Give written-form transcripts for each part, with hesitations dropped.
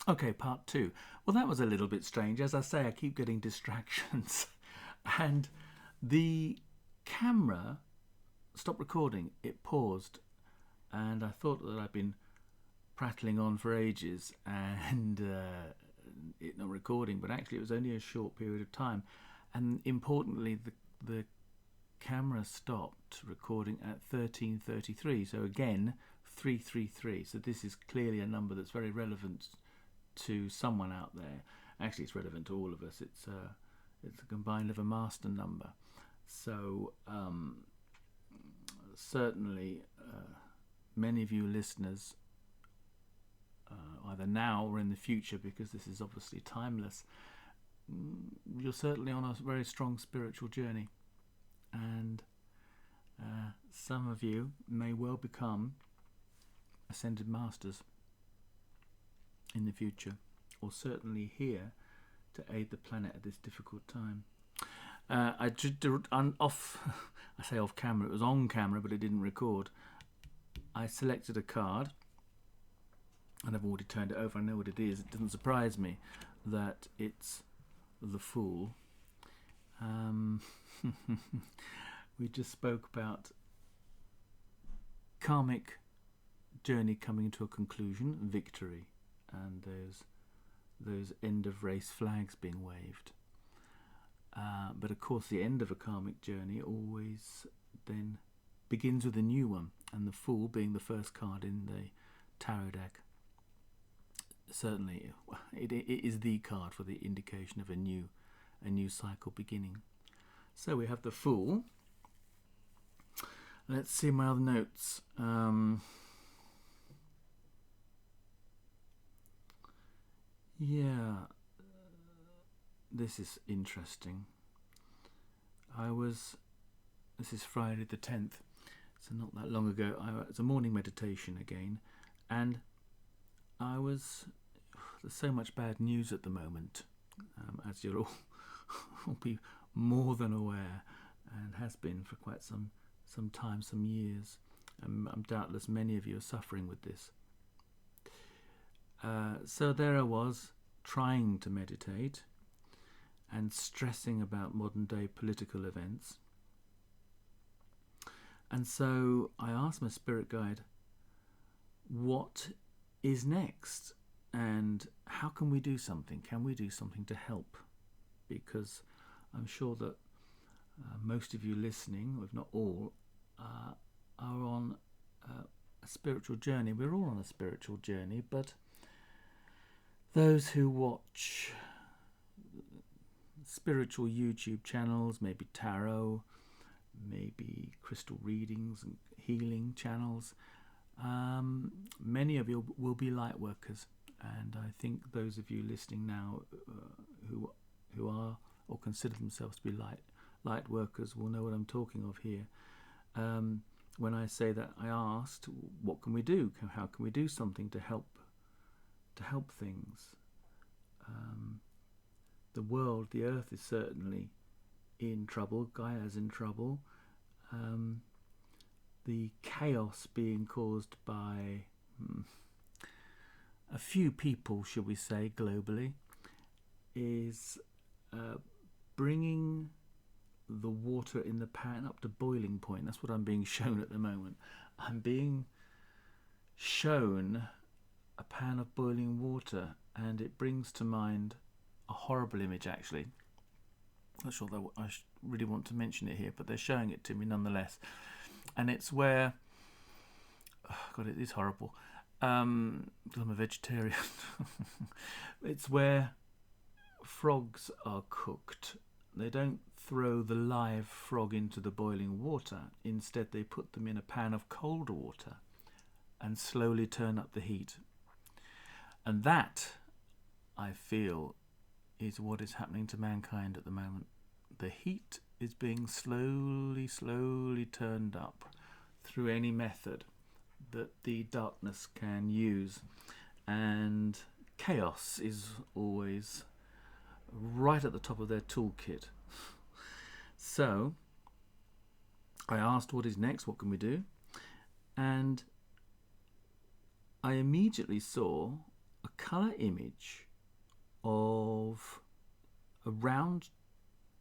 Okay, part two. Well, that was a little bit strange. As I say, I keep getting distractions. And the camera stopped recording. It paused. And I thought that I'd been prattling on for ages and it not recording, but actually it was only a short period of time. And importantly, the camera stopped recording at 13:33. So again, 333. So this is clearly a number that's very relevant to someone out there. Actually, it's relevant to all of us. It's a combined of a master number. So certainly many of you listeners, either now or in the future, because this is obviously timeless, you're certainly on a very strong spiritual journey, and some of you may well become ascended masters in the future, or certainly here to aid the planet at this difficult time. I say off camera, it was on camera but it didn't record. I selected a card and I've already turned it over. I know what it is. It doesn't surprise me that it's the Fool. We just spoke about karmic journey coming to a conclusion, victory, and those end of race flags being waved. But of course the end of a karmic journey always then begins with a new one, and the Fool being the first card in the tarot deck, certainly it is the card for the indication of a new cycle beginning. So we have the Fool. Let's see my other notes. Yeah, this is interesting. This is Friday the 10th, so not that long ago. It's a morning meditation again, and there's so much bad news at the moment, as you'll all be more than aware, and has been for quite some time, some years. I'm doubtless many of you are suffering with this. So there I was, trying to meditate and stressing about modern day political events. And so I asked my spirit guide, what is next? And how can we do something? Can we do something to help? Because I'm sure that most of you listening, if not all, are on a spiritual journey. We're all on a spiritual journey, but those who watch spiritual YouTube channels, maybe tarot, maybe crystal readings and healing channels, many of you will be light workers, and I think those of you listening now who are or consider themselves to be light workers will know what I'm talking of here. When I say that, I asked, what can we do? How can we do something to help things? The world, the earth, is certainly in trouble. Gaia's in trouble. The chaos being caused by a few people, should we say, globally, is bringing the water in the pan up to boiling point. That's what I'm being shown at the moment. I'm being shown a pan of boiling water, and it brings to mind a horrible image, actually. I'm not sure that I really want to mention it here, but they're showing it to me nonetheless. And it's where, God, it is horrible, because I'm a vegetarian. It's where frogs are cooked. They don't throw the live frog into the boiling water. Instead, they put them in a pan of cold water and slowly turn up the heat. And that, I feel, is what is happening to mankind at the moment. The heat is being slowly turned up through any method that the darkness can use, and chaos is always right at the top of their toolkit. So I asked, what is next? What can we do? And I immediately saw a colour image of a round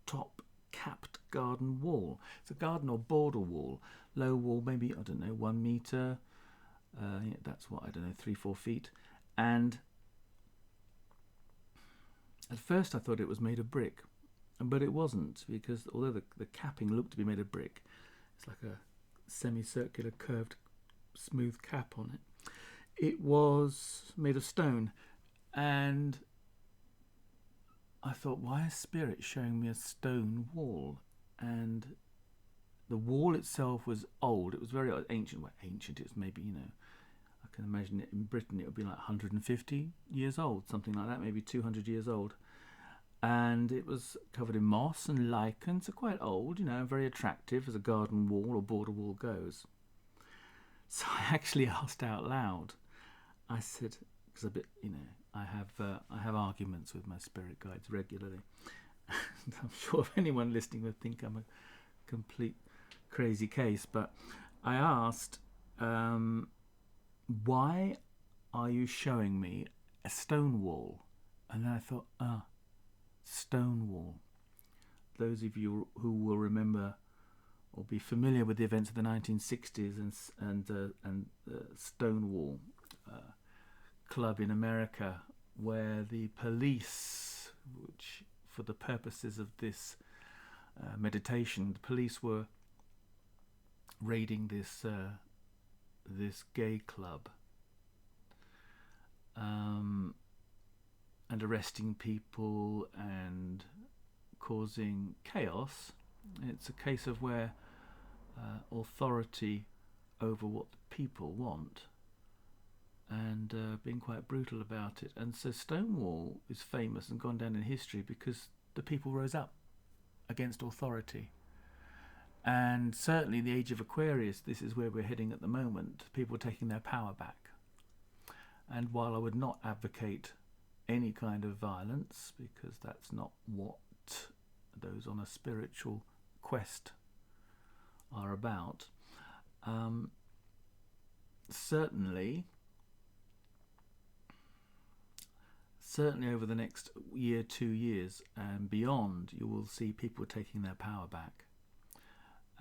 top capped garden wall. It's a garden or border wall, low wall, maybe, I don't know, 1 metre, yeah, that's what, I don't know, 3-4 feet. And at first I thought it was made of brick, but it wasn't, because although the capping looked to be made of brick, it's like a semicircular curved smooth cap on it. It was made of stone, and I thought, why is Spirit showing me a stone wall? And the wall itself was old. It was very ancient. Well, ancient, it's maybe, you know, I can imagine it in Britain, it would be like 150 years old, something like that, maybe 200 years old. And it was covered in moss and lichen, so quite old, you know, very attractive as a garden wall or border wall goes. So I actually asked out loud. I said, because a bit, you know, I have arguments with my spirit guides regularly. And I'm sure if anyone listening would think I'm a complete crazy case, but I asked, why are you showing me a stone wall? And then I thought, stone wall. Those of you who will remember or be familiar with the events of the 1960s and Stonewall Club in America, where the police, which for the purposes of this meditation, the police were raiding this gay club and arresting people and causing chaos. It's a case of where authority over what the people want, and being quite brutal about it. And so Stonewall is famous and gone down in history because the people rose up against authority. And certainly in the age of Aquarius, this is where we're heading at the moment, people are taking their power back. And while I would not advocate any kind of violence, because that's not what those on a spiritual quest are about, certainly over the next year, 2 years and beyond, you will see people taking their power back,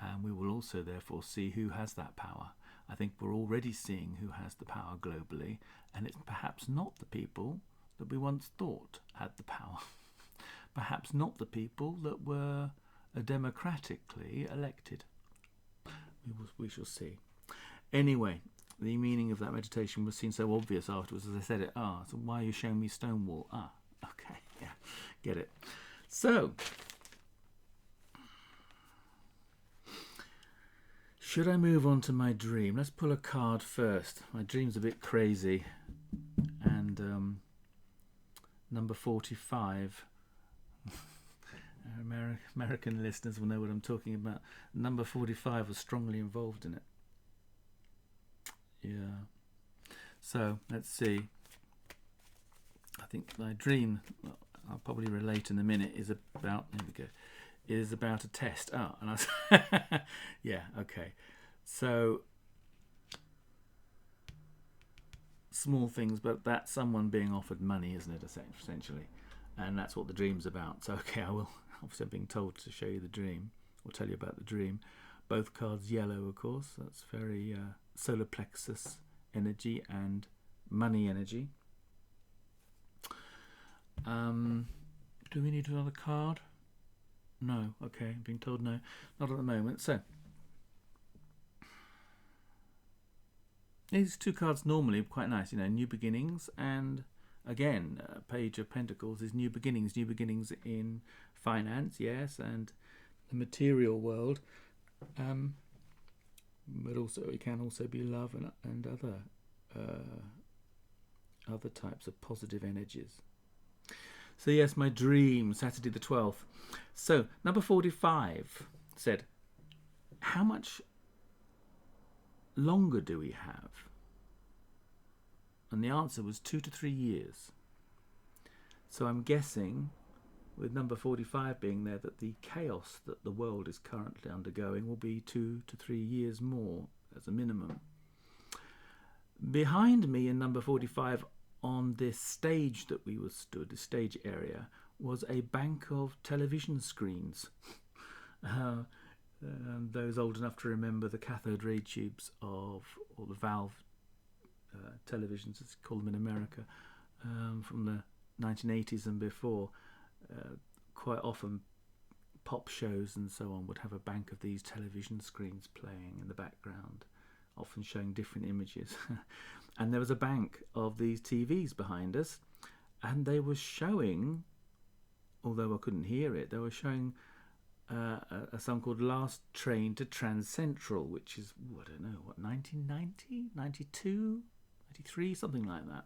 and we will also therefore see who has that power. I think we're already seeing who has the power globally, and it's perhaps not the people that we once thought had the power. Perhaps not the people that were democratically elected. We shall see. Anyway, the meaning of that meditation was seen so obvious afterwards as I said it. So why are you showing me Stonewall? Okay, yeah, get it. So, should I move on to my dream? Let's pull a card first. My dream's a bit crazy, and number 45. American listeners will know what I'm talking about. Number 45 was strongly involved in it. Yeah. So let's see. I think my dream, well, I'll probably relate in a minute, is about, here we go, is about a test. And I yeah, okay. So small things, but that's someone being offered money, isn't it, essentially? And that's what the dream's about. So okay, I will. Obviously, I'm being told to show you the dream, or tell you about the dream. Both cards yellow, of course. That's very solar plexus energy and money energy. Do we need another card? No. Okay, I'm being told no. Not at the moment. So, these two cards normally are quite nice. You know, new beginnings, and again, Page of Pentacles is new beginnings in finance, yes, and the material world, but also it can also be love and other types of positive energies. So yes, my dream, Saturday the 12th. So number 45 said, how much longer do we have? And the answer was 2 to 3 years. So I'm guessing, with number 45 being there, that the chaos that the world is currently undergoing will be 2 to 3 years more as a minimum. Behind me in number 45 on this stage that we were stood, the stage area, was a bank of television screens. Those old enough to remember the cathode ray tubes or the valve televisions, as they call them in America, from the 1980s and before. Quite often pop shows and so on would have a bank of these television screens playing in the background, often showing different images. And there was a bank of these TVs behind us, and they were showing, although I couldn't hear it, they were showing a song called Last Train to Trans Central, which is, I don't know, what, 1990, 92, 93, something like that,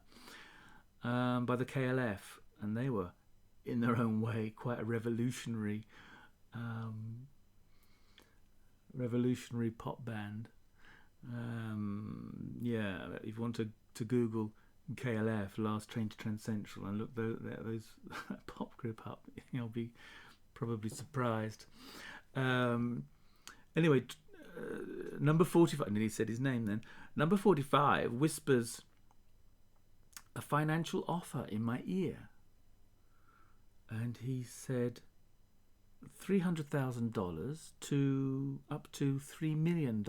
by the KLF. And they were, in their own way, quite a revolutionary pop band. Yeah, if you want to Google KLF, Last Train to Trans Central, and look those pop group up, you'll be probably surprised. Anyway, number 45, and he said his name then. Number 45 whispers a financial offer in my ear. And he said $300,000 to up to $3 million.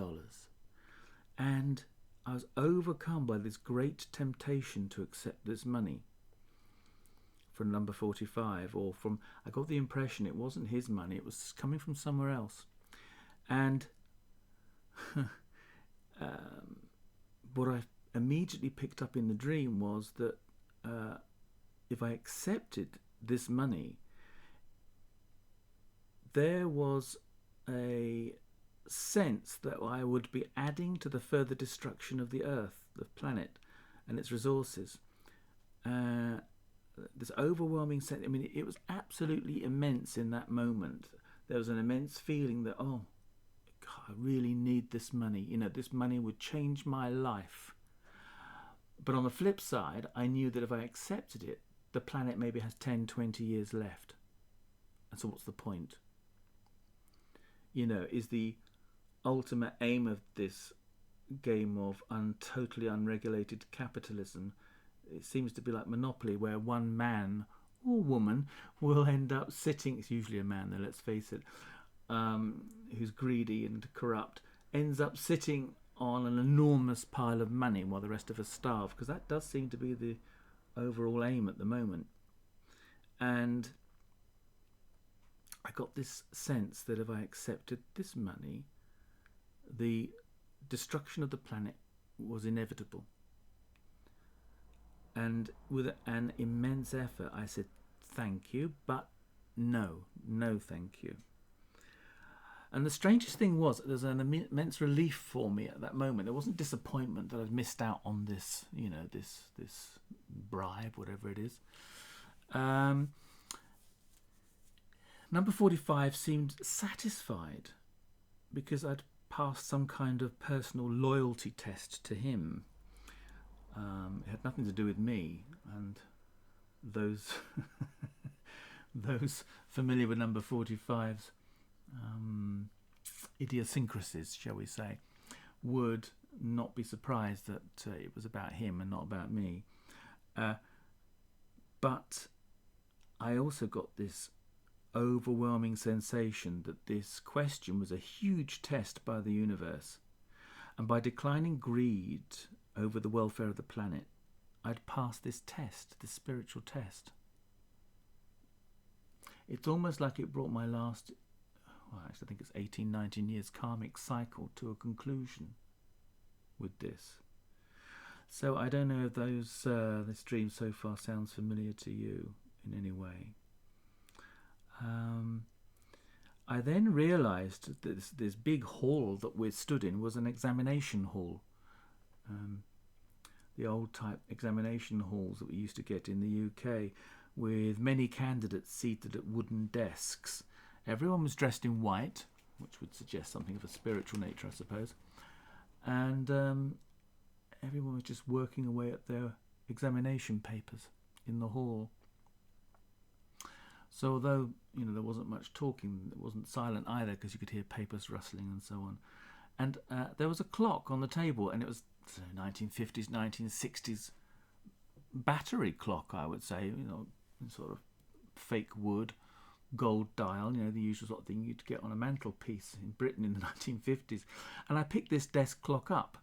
And I was overcome by this great temptation to accept this money from number 45, or from, I got the impression it wasn't his money, it was coming from somewhere else. And what I immediately picked up in the dream was that if I accepted this money, there was a sense that I would be adding to the further destruction of the earth, the planet, and its resources. This overwhelming sense, I mean, it was absolutely immense in that moment. There was an immense feeling that, oh, God, I really need this money. You know, this money would change my life. But on the flip side, I knew that if I accepted it, the planet maybe has 10, 20 years left. And so what's the point? You know, is the ultimate aim of this game of totally unregulated capitalism, it seems to be like Monopoly, where one man or woman will end up sitting, it's usually a man though, let's face it, who's greedy and corrupt, ends up sitting on an enormous pile of money while the rest of us starve, because that does seem to be the overall aim at the moment. And I got this sense that if I accepted this money, the destruction of the planet was inevitable. And with an immense effort, I said, thank you, but no thank you. And the strangest thing was, there was an immense relief for me at that moment. It wasn't disappointment that I'd missed out on this, you know, this bribe, whatever it is. Number 45 seemed satisfied because I'd passed some kind of personal loyalty test to him. It had nothing to do with me, and those those familiar with number 45's idiosyncrasies, shall we say, would not be surprised that it was about him and not about me. But I also got this overwhelming sensation that this question was a huge test by the universe, and by declining greed over the welfare of the planet, I'd passed this test, this spiritual test. It's almost like it brought my last, well, actually I think it's 18, 19 years karmic cycle to a conclusion with this. So I don't know if this dream so far sounds familiar to you in any way. I then realised that this big hall that we stood in was an examination hall. The old type examination halls that we used to get in the UK, with many candidates seated at wooden desks. Everyone was dressed in white, which would suggest something of a spiritual nature, I suppose. And everyone was just working away at their examination papers in the hall. So although, you know, there wasn't much talking, it wasn't silent either, because you could hear papers rustling and so on. And there was a clock on the table, and it was 1950s, 1960s battery clock, I would say, you know, sort of fake wood, gold dial, you know, the usual sort of thing you'd get on a mantelpiece in Britain in the 1950s. And I picked this desk clock up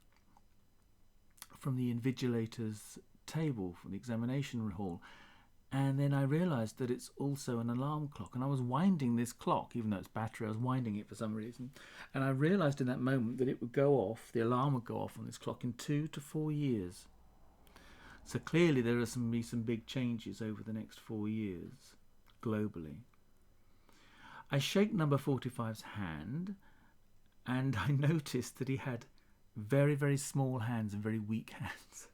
from the invigilator's table, from the examination hall. And then I realised that it's also an alarm clock. And I was winding this clock, even though it's battery, I was winding it for some reason. And I realised in that moment that it would go off, the alarm would go off on this clock in 2 to 4 years. So clearly there are some big changes over the next 4 years, globally. I shake number 45's hand, and I noticed that he had very, very small hands and very weak hands.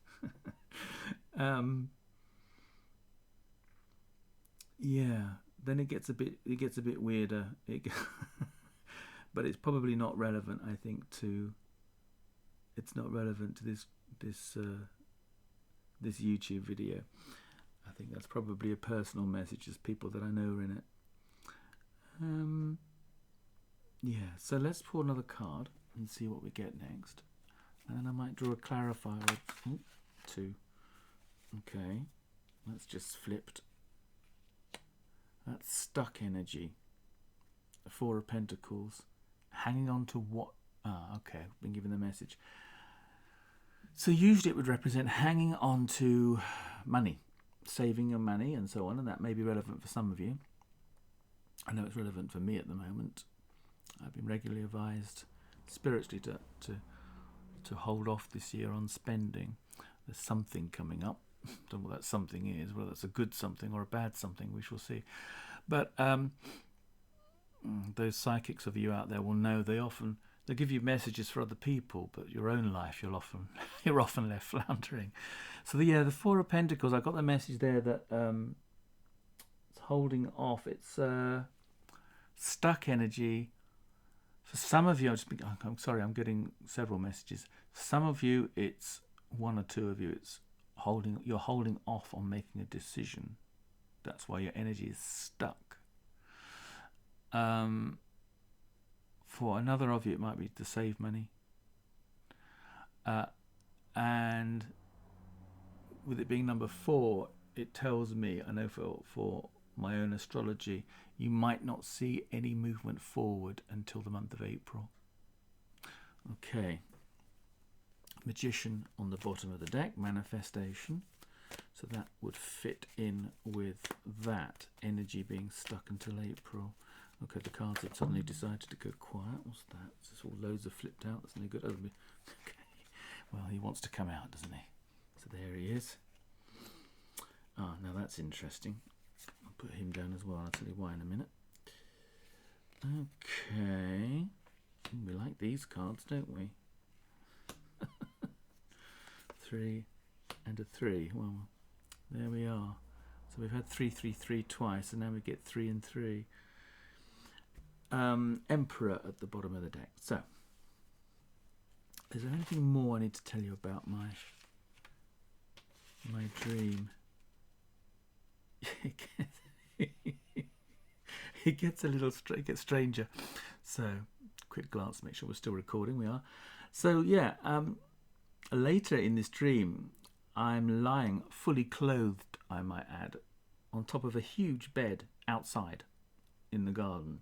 Yeah, then it gets a bit weirder. But it's probably not relevant, I think, to this YouTube video. I think that's probably a personal message. There's people that I know are in it. Yeah, so let's pull another card and see what we get next. And then I might draw a clarifier. Ooh, 2. Okay, that's just flipped. That's stuck energy. The 4 of Pentacles. Hanging on to what? Okay, I've been given the message. So usually it would represent hanging on to money, saving your money and so on, and that may be relevant for some of you. I know it's relevant for me at the moment. I've been regularly advised spiritually to hold off this year on spending. There's something coming up. Don't know what that something is, whether it's a good something or a bad something, we shall see. But those psychics of you out there will know they give you messages for other people, but your own life you're often left floundering. So the 4 of Pentacles, I got the message there that it's holding off. It's stuck energy. For some of you, I'm sorry, I'm getting several messages. Some of you, it's 1 or 2 of you, it's you're holding off on making a decision. That's why your energy is stuck. For another of you, it might be to save money. And with it being number 4, it tells me, I know for my own astrology, you might not see any movement forward until the month of April. Okay. Magician on the bottom of the deck, manifestation. So that would fit in with that energy being stuck until April. Okay, the cards have suddenly decided to go quiet. What's that? It's all loads of flipped out. That's no good. Okay. Well, he wants to come out, doesn't he? So there he is. Ah, now that's interesting. I'll put him down as well. I'll tell you why in a minute. Okay. We like these cards, don't we? 3 and a 3. Well, there we are. So we've had 3, 3, 3 twice, and now we get 3 and 3. Emperor at the bottom of the deck. So, is there anything more I need to tell you about my dream? It gets a little stranger. So, quick glance, make sure we're still recording. We are. So, yeah. Later in this dream, I'm lying fully clothed, I might add, on top of a huge bed outside in the garden.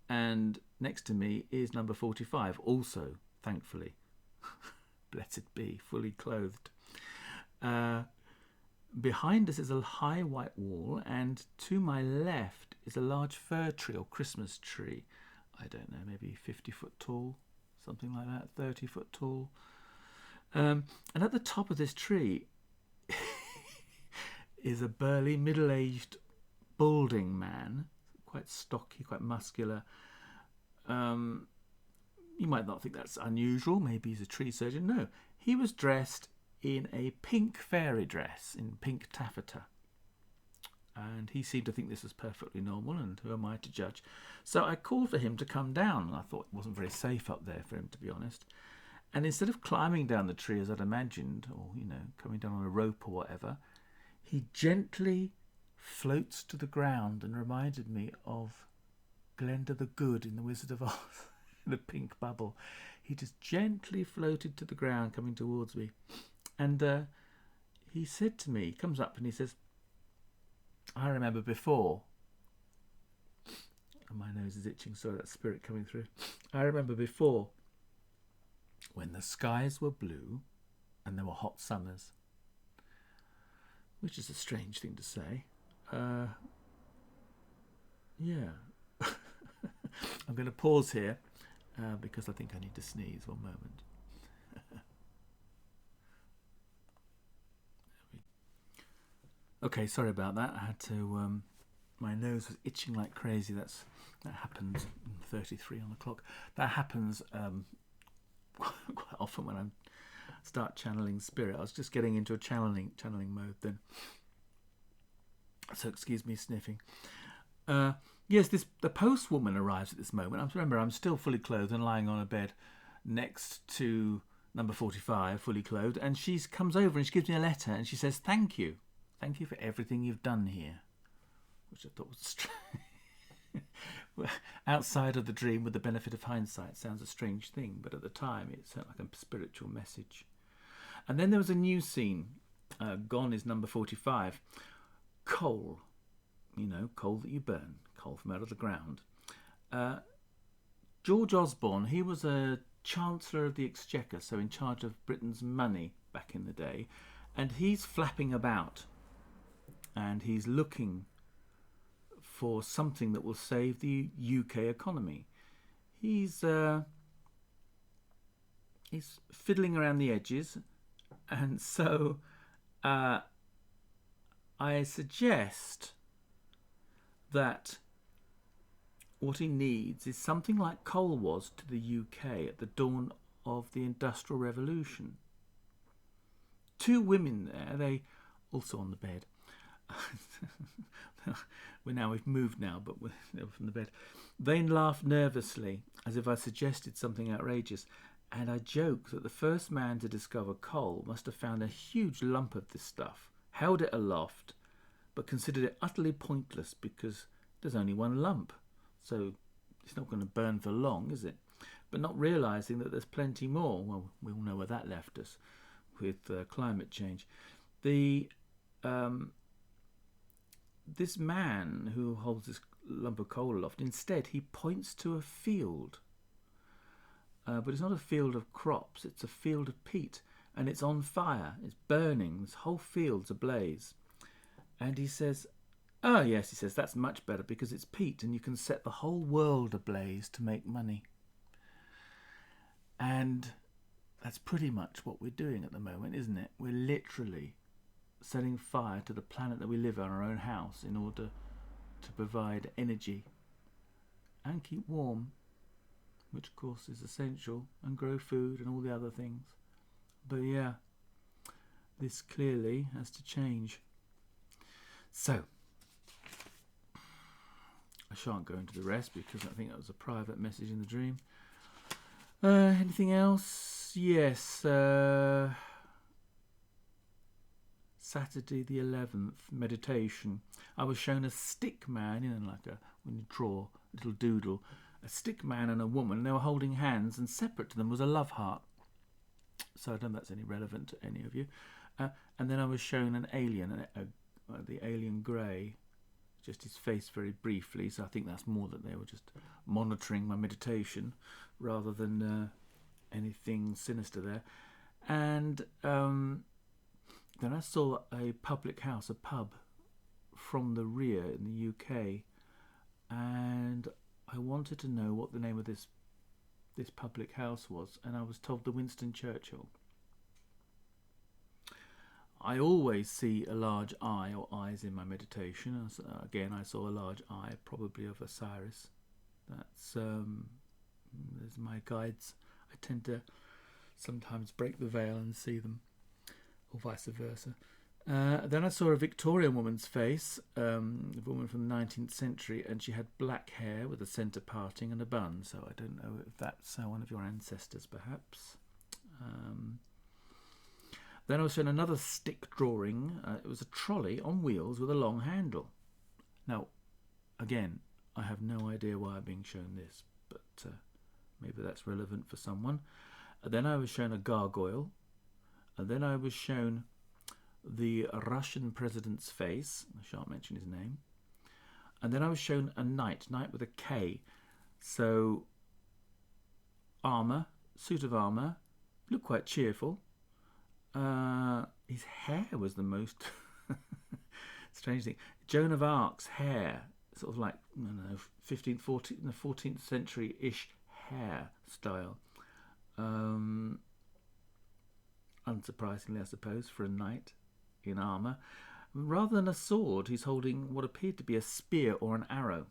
And next to me is number 45, also, thankfully, blessed be, fully clothed. Behind us is a high white wall, and to my left is a large fir tree or Christmas tree. I don't know, maybe 50 foot tall, something like that, 30 foot tall. And at the top of this tree is a burly, middle-aged, balding man, quite stocky, quite muscular. You might not think that's unusual. Maybe he's a tree surgeon. No, he was dressed in a pink fairy dress, in pink taffeta. And he seemed to think this was perfectly normal, and who am I to judge? So I called for him to come down. I thought it wasn't very safe up there for him, to be honest. And instead of climbing down the tree as I'd imagined, or, coming down on a rope or whatever, he gently floats to the ground and reminded me of Glenda the Good in The Wizard of Oz, the pink bubble. He just gently floated to the ground, coming towards me. And he said to me, he comes up and he says, I remember before, and my nose is itching, sorry, that spirit coming through. I remember before when the skies were blue and there were hot summers, which is a strange thing to say. Yeah. I'm going to pause here because I think I need to sneeze. One moment. Okay, sorry about that. I had to. My nose was itching like crazy. That happens. 33 on the clock. That happens quite often when I start channeling spirit. I was just getting into a channeling mode then. So excuse me sniffing. Yes, the postwoman arrives at this moment. Remember, I'm still fully clothed and lying on a bed next to number 45, fully clothed, and she comes over and she gives me a letter and she says, "Thank you for everything you've done here," which I thought was strange. Outside of the dream, with the benefit of hindsight, sounds a strange thing, but at the time it sounded like a spiritual message. And then there was a new scene. Gone is number 45. Coal. Coal that you burn, coal from out of the ground. George Osborne, he was a Chancellor of the Exchequer, so in charge of Britain's money back in the day, and he's flapping about and he's looking for something that will save the UK economy. He's fiddling around the edges, and so I suggest that what he needs is something like coal was to the UK at the dawn of the Industrial Revolution. Two women there, they also on the bed. We've moved now, but they were from the bed. They laughed nervously, as if I suggested something outrageous, and I joked that the first man to discover coal must have found a huge lump of this stuff, held it aloft, but considered it utterly pointless because there's only one lump, so it's not going to burn for long, is it? But not realising that there's plenty more. Well, we all know where that left us with climate change. This man who holds this lump of coal aloft, instead he points to a field, but it's not a field of crops, it's a field of peat, and it's on fire, it's burning, this whole field's ablaze. And he says, "Oh yes," he says, "that's much better because it's peat and you can set the whole world ablaze to make money." And that's pretty much what we're doing at the moment, isn't it? We're literally setting fire to the planet that we live on, our own house, in order to provide energy and keep warm, which of course is essential, and grow food and all the other things. But yeah, this clearly has to change. So, I shan't go into the rest because I think that was a private message in the dream. Anything else? Yes. Saturday the 11th, meditation. I was shown a stick man, when you draw a little doodle, a stick man and a woman. They were holding hands, and separate to them was a love heart. So I don't know if that's any relevant to any of you. And then I was shown an alien, the alien grey, just his face very briefly, so I think that's more that they were just monitoring my meditation rather than anything sinister there. And then I saw a public house, a pub from the rear in the UK, and I wanted to know what the name of this public house was, and I was told the Winston Churchill. I always see a large eye or eyes in my meditation. Again, I saw a large eye, probably of Osiris. That's there's my guides. I tend to sometimes break the veil and see them, or vice versa. Then I saw a Victorian woman's face, a woman from the 19th century, and she had black hair with a centre parting and a bun. So I don't know if that's one of your ancestors, perhaps. Then I was shown another stick drawing. It was a trolley on wheels with a long handle. Now, again, I have no idea why I'm being shown this, but maybe that's relevant for someone. Then I was shown a gargoyle. And then I was shown the Russian president's face. I shan't mention his name. And then I was shown a knight with a K. So armour, suit of armour, looked quite cheerful. His hair was the most strange thing. Joan of Arc's hair, sort of like, I don't know, 15th, 14th century-ish hair style. Unsurprisingly, I suppose, for a knight in armour. Rather than a sword, he's holding what appeared to be a spear or an arrow.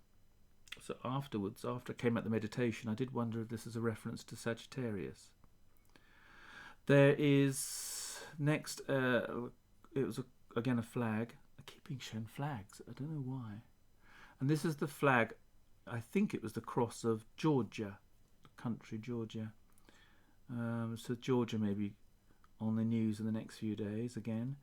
So afterwards, after I came out the meditation, I did wonder if this is a reference to Sagittarius. There is next, it was again a flag. I keep being shown flags. I don't know why. And this is the flag. I think it was the cross of Georgia, the country Georgia. So Georgia may be on the news in the next few days again.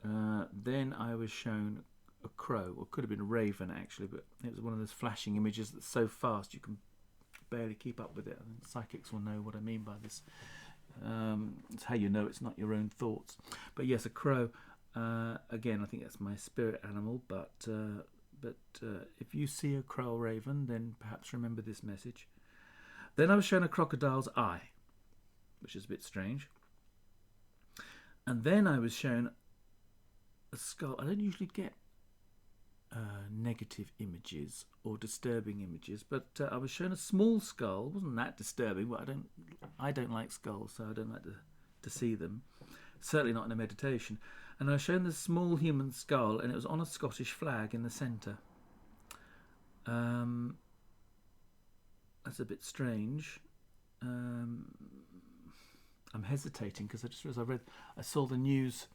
Then I was shown a crow, or could have been a raven actually, but it was one of those flashing images that's so fast you can barely keep up with it. I think psychics will know what I mean by this. It's how you know it's not your own thoughts. But yes, a crow. Again, I think that's my spirit animal. But if you see a crow or raven, then perhaps remember this message. Then I was shown a crocodile's eye, which is a bit strange. And then I was shown a skull. I don't usually get negative images or disturbing images, but I was shown a small skull. It wasn't that disturbing, but I don't like skulls, so I don't like to see them. Certainly not in a meditation. And I was shown this small human skull, and it was on a Scottish flag in the centre. That's a bit strange. I'm hesitating because I saw the news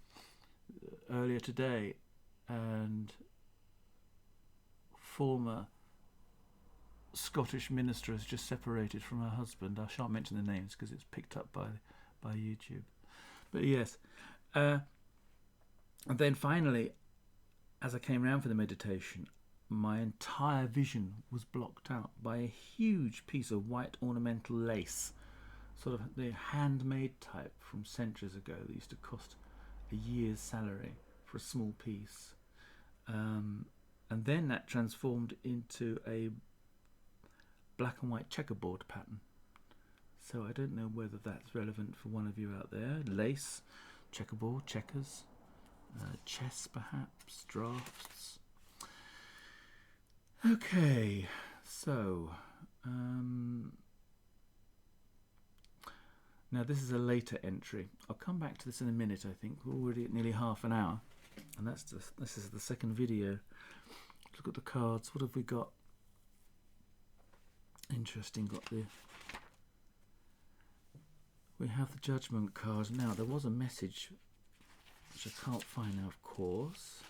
earlier today, and former Scottish minister has just separated from her husband. I shan't mention the names because it's picked up by YouTube. But yes, and then finally, as I came round for the meditation, my entire vision was blocked out by a huge piece of white ornamental lace, sort of the handmade type from centuries ago that used to cost a year's salary for a small piece. And then that transformed into a black and white checkerboard pattern. So I don't know whether that's relevant for one of you out there. Lace, checkerboard, checkers, chess perhaps, drafts. Okay, so now this is a later entry. I'll come back to this in a minute. I think we're already at nearly half an hour, and this is the second video. Look at the cards. What have we got? Interesting. We have the Judgment card. Now there was a message which I can't find now, of course.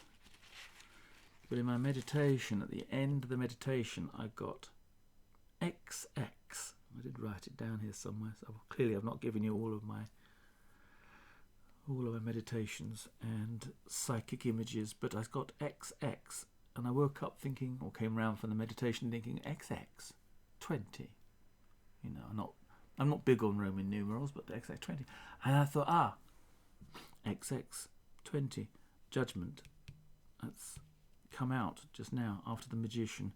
But in my meditation, at the end of the meditation, I got XX. I did write it down here somewhere. So clearly, I've not given you all of my meditations and psychic images, but I got XX, and I woke up thinking, or came round from the meditation thinking, XX 20. You know, I'm not big on Roman numerals, but the XX 20, and I thought, XX 20, Judgment. That's come out just now after the Magician.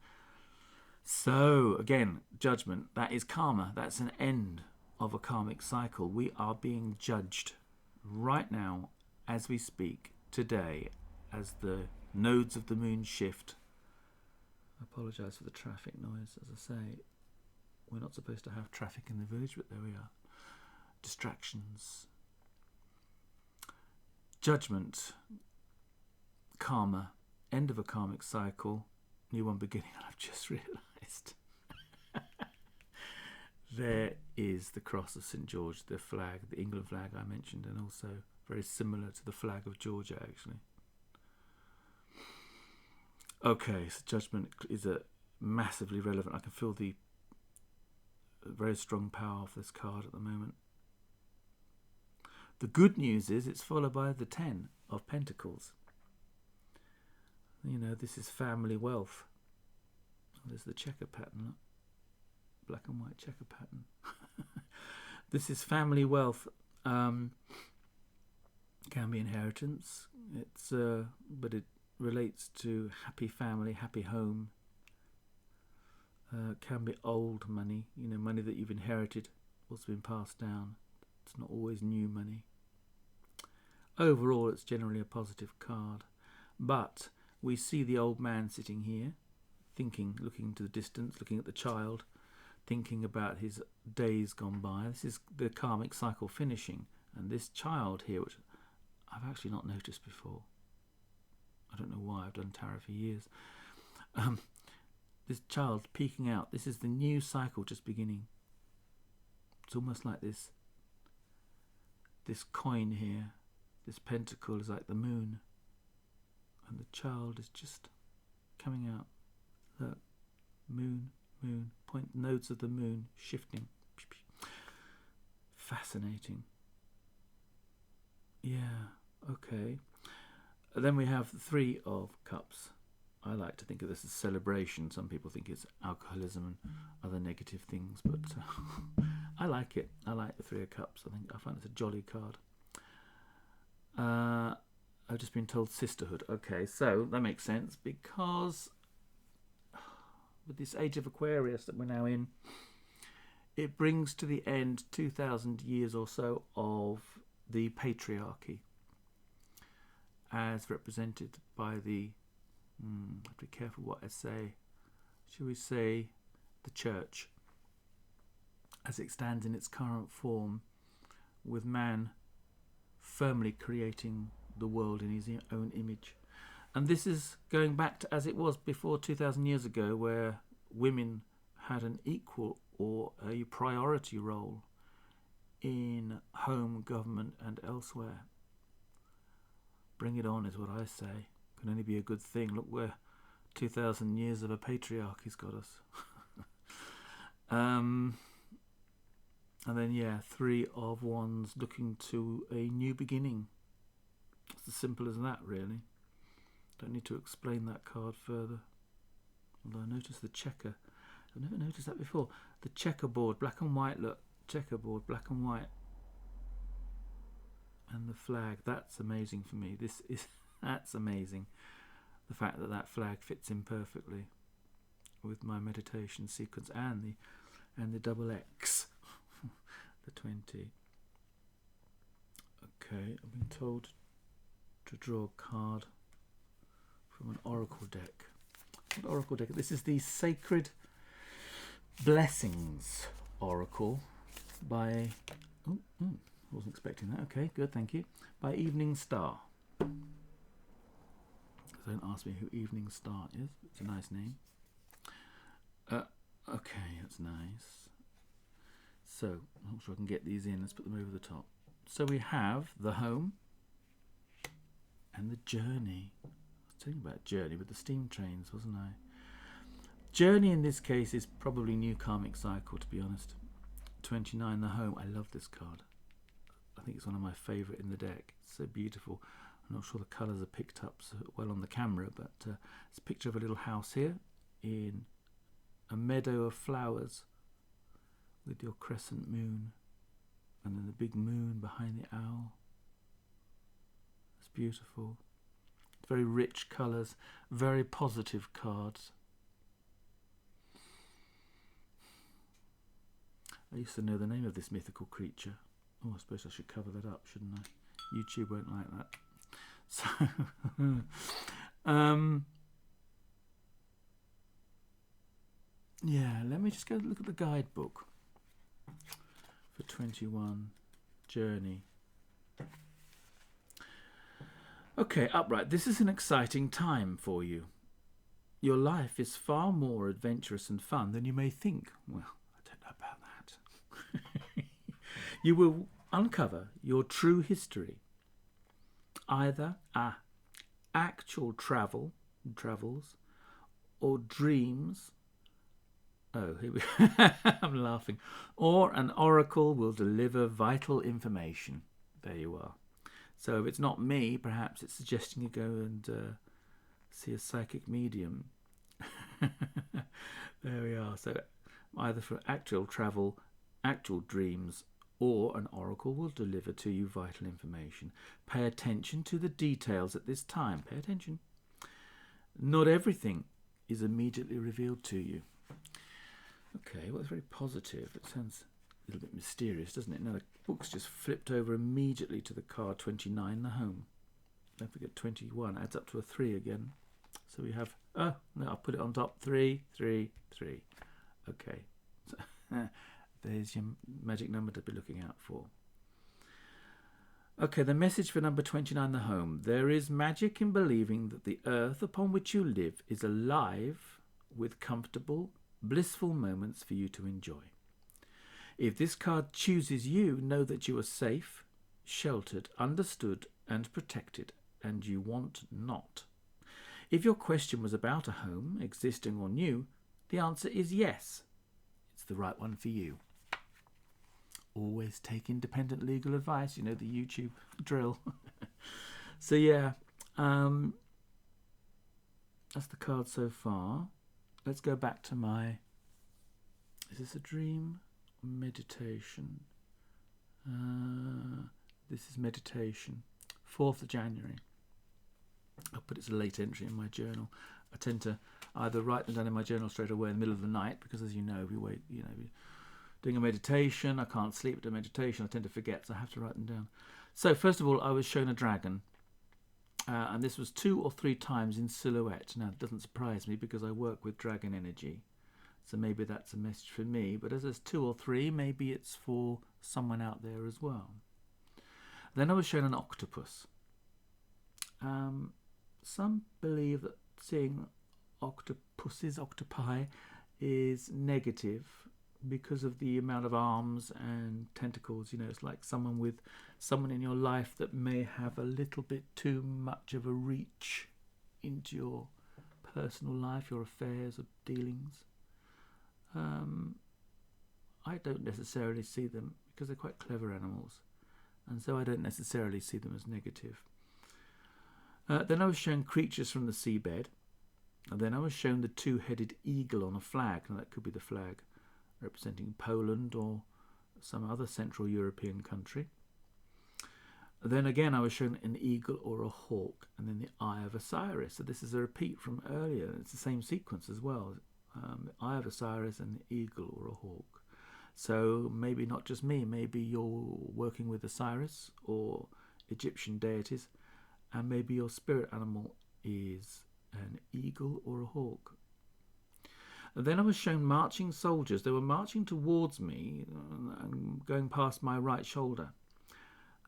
So again, Judgment, that is karma. That's an end of a karmic cycle. We are being judged right now as we speak, today, as the nodes of the moon shift. I apologise for the traffic noise. As I say, we're not supposed to have traffic in the village, but there we are. Distractions. Judgment, karma, end of a karmic cycle, new one beginning. And I've just realised there is the cross of St George, the flag, the England flag I mentioned, and also very similar to the flag of Georgia, actually. Okay, so Judgment is a massively relevant. I can feel the very strong power of this card at the moment. The good news is it's followed by the 10 of Pentacles. You know, this is family wealth. There's the checker pattern, black and white checker pattern. This is family wealth. Can be inheritance. But it relates to happy family, happy home. Can be old money, money that you've inherited, what's been passed down. It's not always new money. Overall, it's generally a positive card. But we see the old man sitting here, thinking, looking into the distance, looking at the child, thinking about his days gone by. This is the karmic cycle finishing. And this child here, which I've actually not noticed before. I don't know why, I've done tarot for years. This child peeking out. This is the new cycle just beginning. It's almost like this coin here. This pentacle is like the moon. And the child is just coming out. Look, moon, point nodes of the moon shifting. Fascinating. Yeah, okay. Then we have the Three of Cups. I like to think of this as celebration. Some people think it's alcoholism and other negative things, but I like it. I like the Three of Cups. I find it's a jolly card. I've just been told sisterhood. Okay, so that makes sense because with this age of Aquarius that we're now in, it brings to the end 2,000 years or so of the patriarchy as represented by the I have to be careful what I say. Shall we say the church as it stands in its current form, with man firmly creating the world in his own image. And this is going back to as it was before 2,000 years ago, where women had an equal or a priority role in home, government and elsewhere. Bring it on is what I say. Can only be a good thing. Look where 2,000 years of a patriarchy's got us. And then, Three of Wands, looking to a new beginning. It's as simple as that, really. Don't need to explain that card further. Although I noticed the checker. I've never noticed that before. The checkerboard, black and white, look. Checkerboard, black and white. And the flag, that's amazing for me. That's amazing. The fact that that flag fits in perfectly with my meditation sequence and the double X, the 20. Okay, I've been told to draw a card from an oracle deck. What oracle deck? This is the Sacred Blessings Oracle by... wasn't expecting that. Okay, good, thank you. By Evening Star. Don't ask me who Evening Star is. It's a nice name. Okay, that's nice. So, I'm not sure I can get these in. Let's put them over the top. So we have the home and the journey. I was telling you about journey with the steam trains, wasn't I? Journey in this case is probably new karmic cycle, to be honest. 29, the home. I love this card. I think it's one of my favourite in the deck. It's so beautiful. I'm not sure the colours are picked up so well on the camera, but it's a picture of a little house here in a meadow of flowers with your crescent moon and then the big moon behind the owl. It's beautiful. Very rich colours, very positive cards. I used to know the name of this mythical creature. Oh, I suppose I should cover that up, shouldn't I? YouTube won't like that. So, let me just go look at the guidebook for 21, Journey. Okay, upright. This is an exciting time for you. Your life is far more adventurous and fun than you may think. Well, I don't know about that. You will uncover your true history. Either actual travels, or dreams. Oh, here we I'm laughing. Or an oracle will deliver vital information. There you are. So if it's not me, perhaps it's suggesting you go and see a psychic medium. There we are. So either for actual travel, actual dreams, or an oracle will deliver to you vital information. Pay attention to the details at this time. Pay attention. Not everything is immediately revealed to you. Okay, well, it's very positive. It sounds a little bit mysterious, doesn't it? Now the book's just flipped over immediately to the card 29, the home. Don't forget 21 adds up to a 3 again. So we have, oh, no, I'll put it on top. 3, 3, 3. Okay. So, there's your magic number to be looking out for. Okay, the message for number 29, the home. There is magic in believing that the earth upon which you live is alive with comfortable, blissful moments for you to enjoy. If this card chooses you, know that you are safe, sheltered, understood, and protected, and you want not. If your question was about a home, existing or new, the answer is yes. It's the right one for you. Always take independent legal advice, you know, the YouTube drill. So yeah, that's the card so far. Let's go back to my, is this a dream? Meditation. This is meditation. 4th of January. I'll put it as a late entry in my journal. I tend to either write them down in my journal straight away in the middle of the night, because as you know, doing a meditation, I can't sleep at a meditation, I tend to forget, so I have to write them down. So first of all, I was shown a dragon, and this was 2 or 3 times in silhouette. Now, it doesn't surprise me because I work with dragon energy, so maybe that's a message for me, but as there's 2 or 3, maybe it's for someone out there as well. Then I was shown an octopus. Some believe that seeing octopi is negative because of the amount of arms and tentacles. You know, it's like someone in your life that may have a little bit too much of a reach into your personal life, your affairs or dealings. I don't necessarily see them, because they're quite clever animals, and so I don't necessarily see them as negative. Then I was shown creatures from the seabed, and then I was shown the 2-headed eagle on a flag. Now that could be the flag representing Poland or some other Central European country. Then again I was shown an eagle or a hawk, and then the Eye of Osiris. So this is a repeat from earlier. It's the same sequence as well. The Eye of Osiris and the eagle or a hawk. So maybe not just me, maybe you're working with Osiris or Egyptian deities, and maybe your spirit animal is an eagle or a hawk. And then I was shown marching soldiers. They were marching towards me and going past my right shoulder.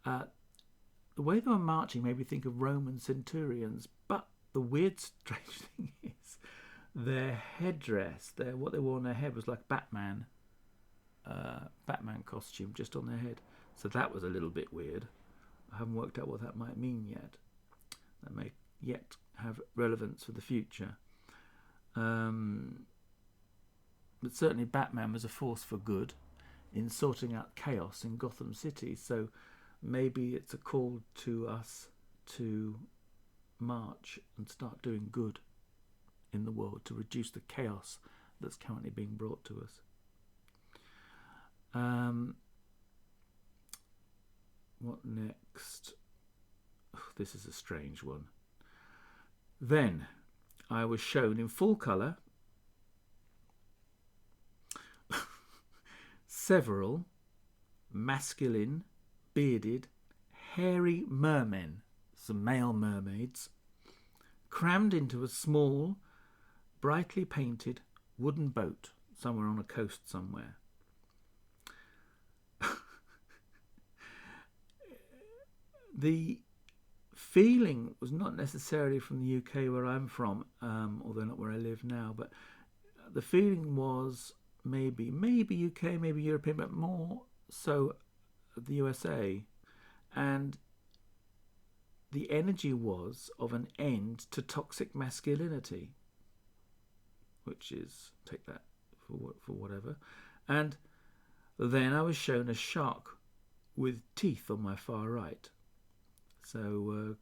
The way they were marching made me think of Roman centurions, but the weird, strange thing is their headdress, what they wore on their head was like Batman costume just on their head. So that was a little bit weird. I haven't worked out what that might mean yet. That may yet have relevance for the future. But certainly Batman was a force for good in sorting out chaos in Gotham City. So maybe it's a call to us to march and start doing good in the world to reduce the chaos that's currently being brought to us. What next? Oh, this is a strange one. Then I was shown in full colour several masculine, bearded, hairy mermen, some male mermaids, crammed into a small, brightly painted wooden boat somewhere on a coast somewhere. The feeling was not necessarily from the UK where I'm from, although not where I live now, but the feeling was maybe UK, maybe European, but more so the USA. And the energy was of an end to toxic masculinity, which is, take that for whatever. And then I was shown a shark with teeth on my far right. So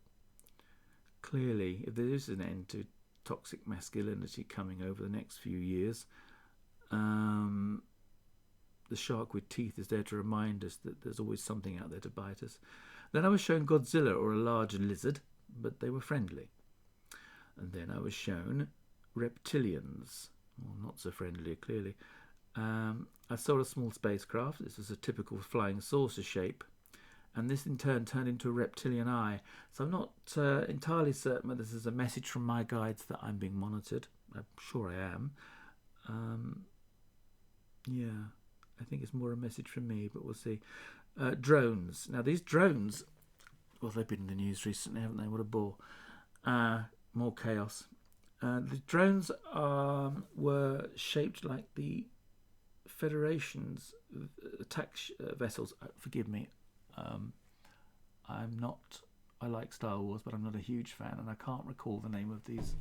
clearly, if there is an end to toxic masculinity coming over the next few years, the shark with teeth is there to remind us that there's always something out there to bite us. Then I was shown Godzilla, or a large lizard, but they were friendly. And then I was shown reptilians, well, not so friendly, clearly. I saw a small spacecraft. This was a typical flying saucer shape, and this in turn turned into a reptilian eye. So I'm not entirely certain whether this is a message from my guides that I'm being monitored. I'm sure I am. Yeah, I think it's more a message from me, but we'll see. Drones. Now these drones, well, they've been in the news recently, haven't they? What a bore. More chaos. The drones were shaped like the Federation's attack vessels. Forgive me. I like Star Wars, but I'm not a huge fan, and I can't recall the name of these.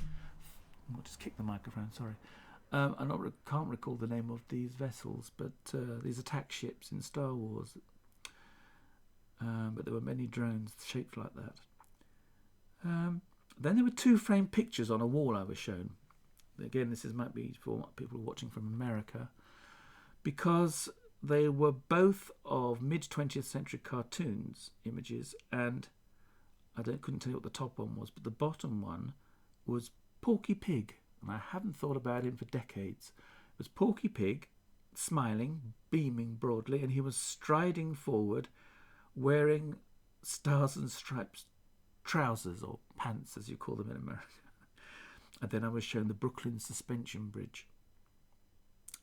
I'll just kick the microphone, sorry. Can't recall the name of these vessels, but these attack ships in Star Wars. But there were many drones shaped like that. Then there were 2 framed pictures on a wall I was shown. Again, might be for people watching from America, because they were both of mid-20th century cartoons images, and I couldn't tell you what the top one was, but the bottom one was Porky Pig, and I haven't thought about him for decades. It was Porky Pig, smiling, beaming broadly, and he was striding forward, wearing stars and stripes trousers, or pants as you call them in America. And then I was shown the Brooklyn Suspension Bridge,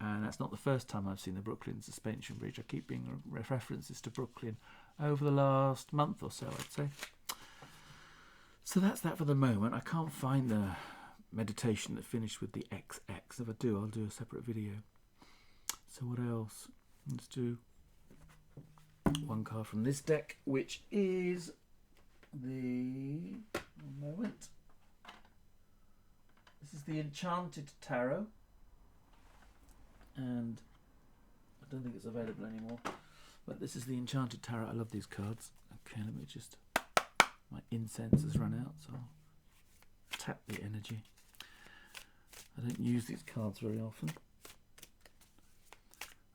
and that's not the first time I've seen the Brooklyn Suspension Bridge. I keep being references to Brooklyn over the last month or so, I'd say. So that's that for the moment. I can't find the meditation that finished with the XX. If I do, I'll do a separate video. So what else? Let's do one card from this deck, which is one moment. This is the Enchanted Tarot, and I don't think it's available anymore, but this is the Enchanted Tarot. I love these cards. Okay, let me just, my incense has run out, so I'll tap the energy. I don't use these cards very often.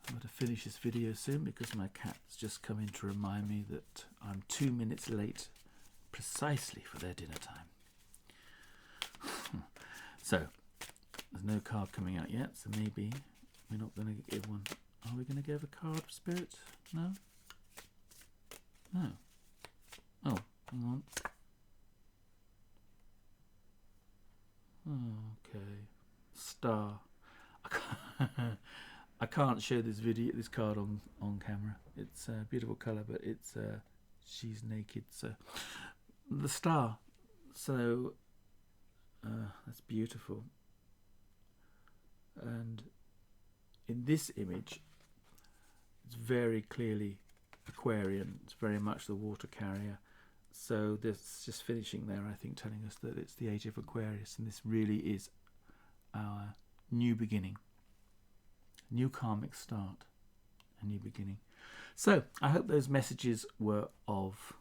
I'm going to finish this video soon because my cat's just come in to remind me that I'm 2 minutes late precisely for their dinner time. So, there's no card coming out yet, so maybe we're not going to give one. Are we going to give a card of spirit? No? No. Oh, hang on. Okay. Star. I can't show this card on camera. It's a beautiful colour, but it's she's naked. So the star. So that's beautiful. And in this image, it's very clearly Aquarian. It's very much the water carrier. So this just finishing there, I think, telling us that it's the age of Aquarius, and this really is our new beginning. New karmic start, a new beginning. So I hope those messages were of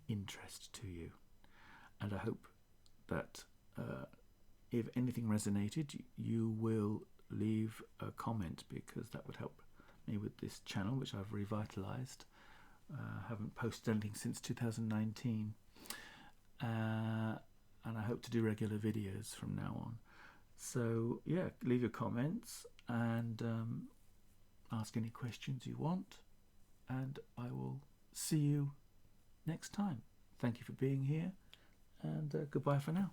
interest to you, and I hope that if anything resonated, you will leave a comment, because that would help me with this channel, which I've revitalized. Haven't posted anything since 2019, and I hope to do regular videos from now on. So yeah, leave your comments and ask any questions you want, and I will see you next time. Thank you for being here, and goodbye for now.